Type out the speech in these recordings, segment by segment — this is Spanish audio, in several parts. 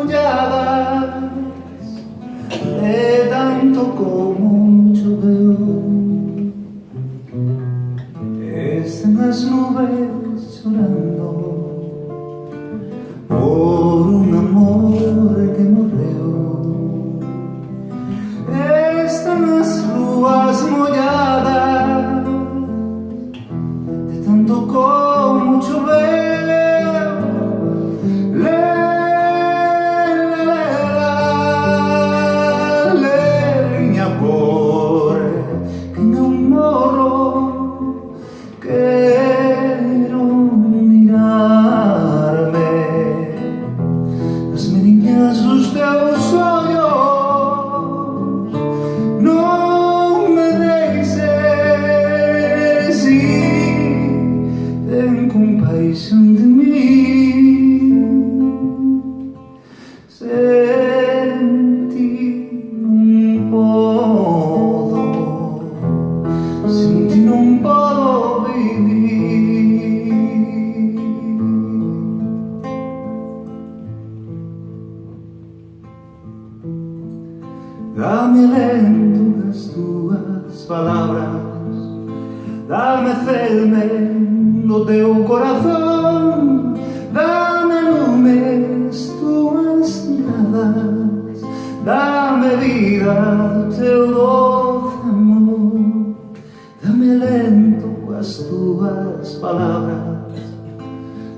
molladas de tanto como choveu. Están las nubes llorando por un amor que morreu. Están las ruas molladas de tanto como choveu. Quero mirarme nas meniñas dos teus ollos, non me deixes ir, ten compaixón de mí. Sen ti non podo, sen ti non podo vivir. Dame alento das túas palabras, dame celme no teu corazón, dame lume as túas miradas, dame vida do teu doce amor. Dame alento as túas palabras,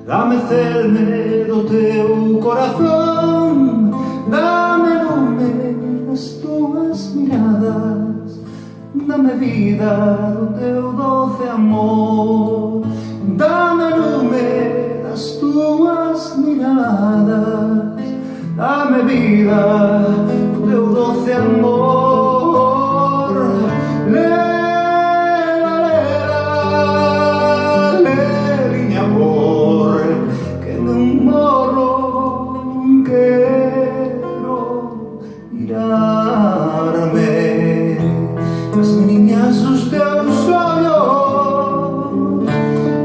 dame celme do teu corazón, dame lume as túas miradas, dame vida do teu doce amor. Dame lume das tuas miradas, dame vida do teu doce amor. Liña amor, que non morro, quero mirarme nas meniñas dos teus ollos,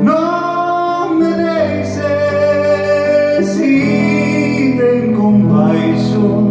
non me deixes ir, ten compaixón